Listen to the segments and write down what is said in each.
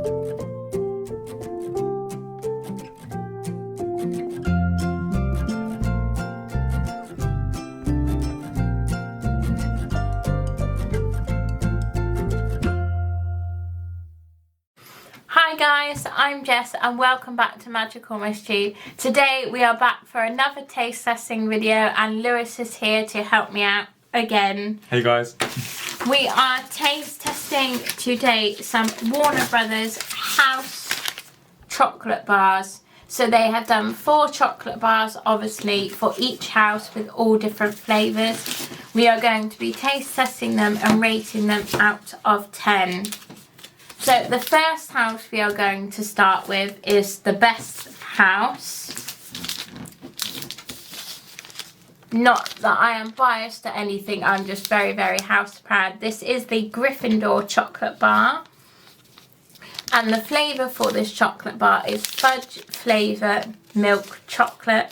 Hi guys, I'm Jess and welcome back to Magical Mischief. Today we are back for another taste testing video and Lewis is here to help me out again. Hey guys. We are taste testing today some Warner Brothers house chocolate bars. So they have done 4 chocolate bars obviously for each house with all different flavours. We are going to be taste testing them and rating them out of 10. So the first house we are going to start with is the best house. Not that I am biased to anything, I'm just very, very house proud. This is the Gryffindor Chocolate Bar. And the flavour for this chocolate bar is fudge flavour milk chocolate.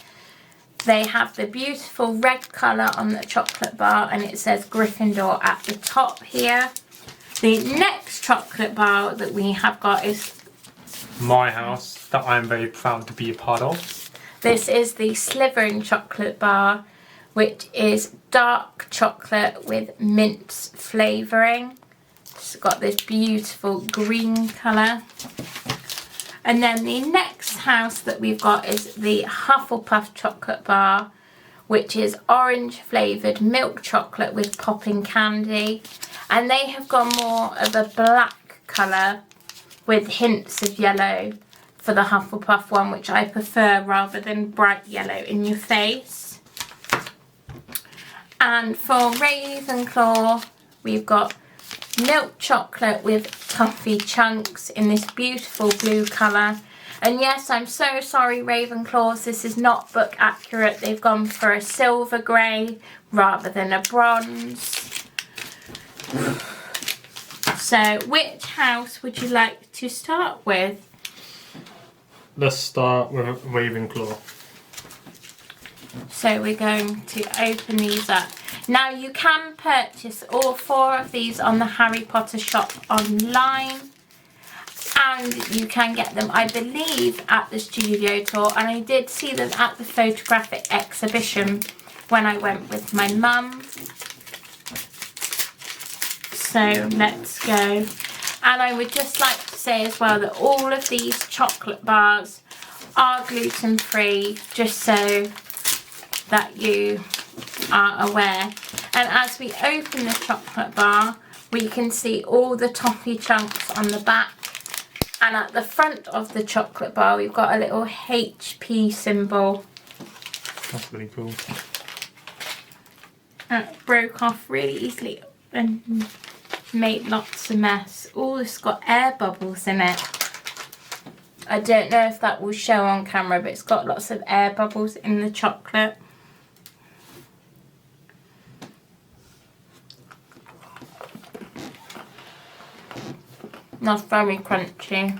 They have the beautiful red colour on the chocolate bar and it says Gryffindor at the top here. The next chocolate bar that we have got is my house that I am very proud to be a part of. This is the Slytherin Chocolate Bar, which is dark chocolate with mint flavouring. It's got this beautiful green colour. And then the next house that we've got is the Hufflepuff Chocolate Bar, which is orange flavoured milk chocolate with popping candy. And they have gone more of a black colour with hints of yellow for the Hufflepuff one, which I prefer rather than bright yellow in your face. And for Ravenclaw, we've got milk chocolate with toffee chunks in this beautiful blue colour. And yes, I'm so sorry Ravenclaws, this is not book accurate. They've gone for a silver grey rather than a bronze. So, which house would you like to start with? Let's start with Ravenclaw. So we're going to open these up. Now you can purchase all 4 of these on the Harry Potter shop online. And you can get them, I believe, at the studio tour. And I did see them at the photographic exhibition when I went with my mum. So let's go. And I would just like to say as well that all of these chocolate bars are gluten free, just so that you are aware. And as we open the chocolate bar, we can see all the toffee chunks on the back. And at the front of the chocolate bar, we've got a little HP symbol. That's really cool. That broke off really easily and made lots of mess. Oh, it's got air bubbles in it. I don't know if that will show on camera, but it's got lots of air bubbles in the chocolate. That's very crunchy.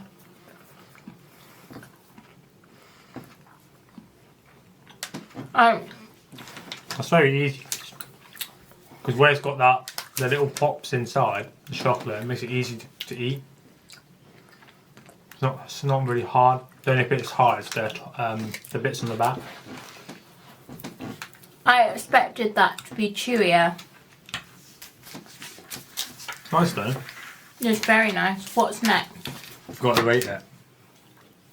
That's very easy because where it's got the little pops inside the chocolate, it makes it easy to eat. It's not really hard. The only bit it's hard is the bits on the back. I expected that to be chewier. Nice though. It's very nice. What's next? I forgot to rate it.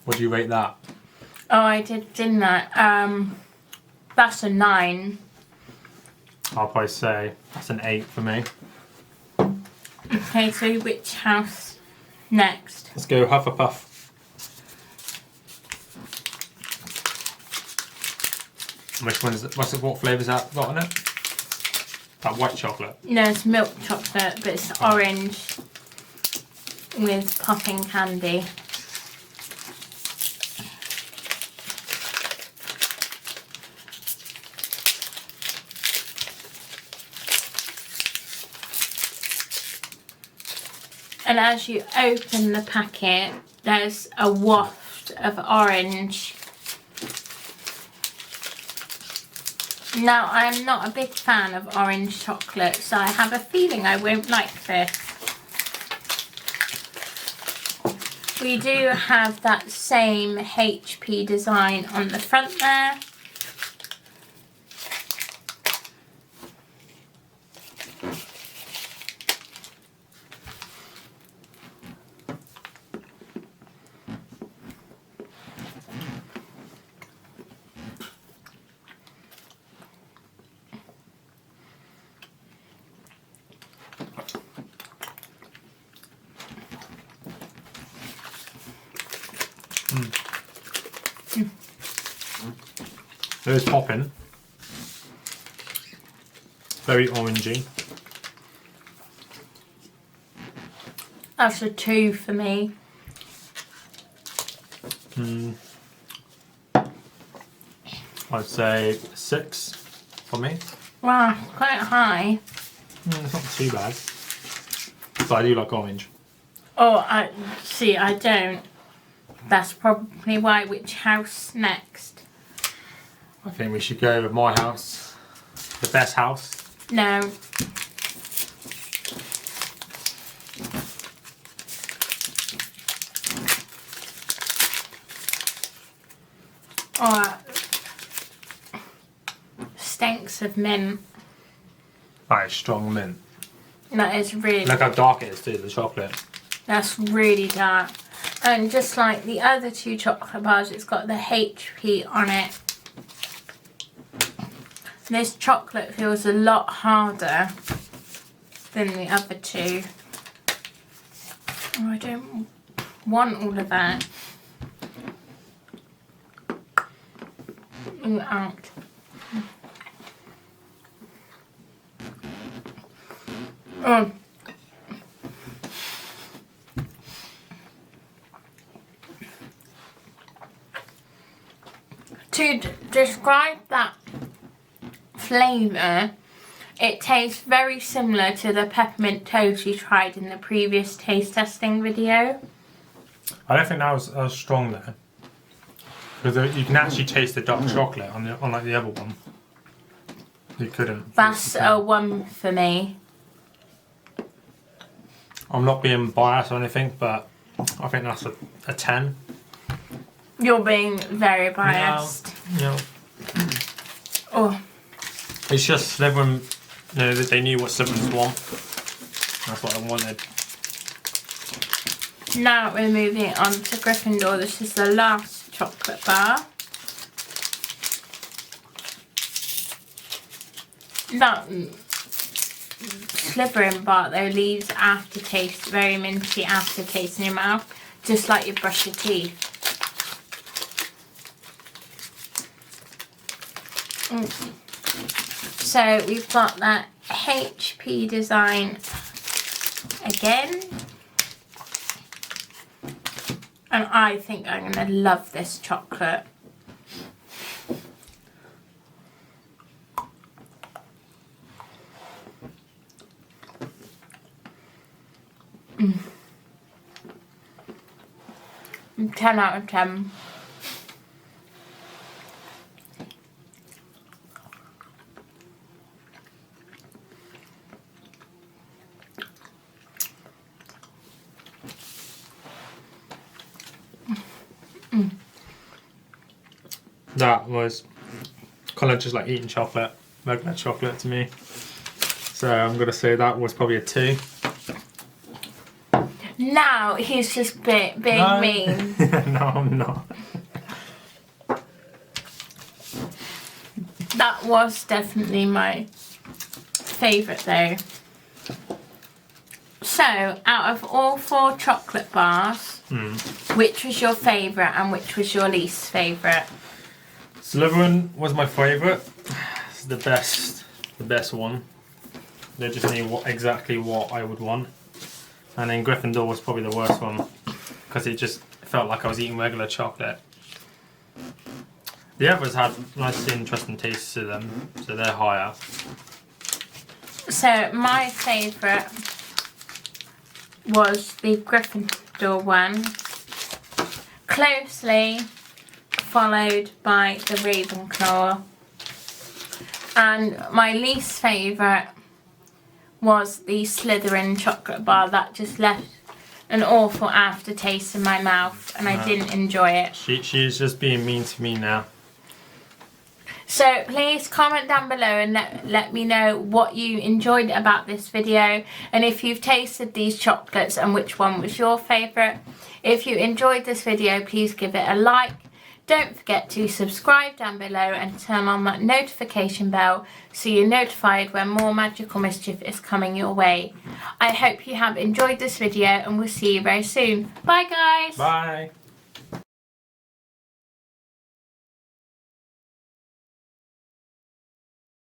What do you rate that? Oh, I did, didn't I? That's a 9. I'll probably say that's an 8 for me. Okay, so which house next? Let's go Hufflepuff. Which one is it? What flavour is that got in it? That white chocolate. No, it's milk chocolate, but it's orange with popping candy. And as you open the packet, there's a waft of orange. Now, I'm not a big fan of orange chocolate, so I have a feeling I won't like this. We do have that same HP design on the front there. It is popping. Very orangey. That's a 2 for me. I'd say 6 for me. Wow, quite high. It's not too bad. But I do like orange. Oh, I don't. That's probably why. Which house next? I think we should go with my house. The best house. No. Oh, stinks of mint. That is strong mint. That is really. Look how dark it is too, the chocolate. That's really dark. And just like the other 2 chocolate bars, it's got the HP on it. This chocolate feels a lot harder than the other 2. Oh, I don't want all of that. Ooh, out. Oh. To describe that flavour, it tastes very similar to the peppermint toast you tried in the previous taste testing video. I don't think that was strong there. Because you can actually taste the dark chocolate on like the other one. You couldn't. That's a 1 for me. I'm not being biased or anything, but I think that's a 10. You're being very biased. No. Oh. It's just Slytherin, they knew what Slytherins want. That's what I wanted. Now we're moving on to Gryffindor. This is the last chocolate bar. That Slytherin bar though leaves aftertaste, very minty aftertaste in your mouth, just like you brush your teeth. So we've got that HP design again. And I think I'm going to love this chocolate. Mm. 10 out of 10. That was kind of just like eating chocolate, regular chocolate to me. So I'm going to say that was probably a 2. Now he's just being mean. No, I'm not. That was definitely my favourite though. So, out of all 4 chocolate bars, which was your favourite and which was your least favourite? Slytherin was my favourite. It's the best one. They just knew exactly what I would want. And then Gryffindor was probably the worst one because it just felt like I was eating regular chocolate. The others had nice, interesting tastes to them, so they're higher. So my favourite was the Gryffindor one, closely followed by the Ravenclaw, and my least favourite was the Slytherin Chocolate Bar. That just left an awful aftertaste in my mouth, and I didn't enjoy it. She's just being mean to me now. So please comment down below and let me know what you enjoyed about this video, and if you've tasted these chocolates and which one was your favourite. If you enjoyed this video, please give it a like. Don't forget to subscribe down below and turn on that notification bell so you're notified when more magical mischief is coming your way. I hope you have enjoyed this video, and we'll see you very soon. Bye guys! Bye!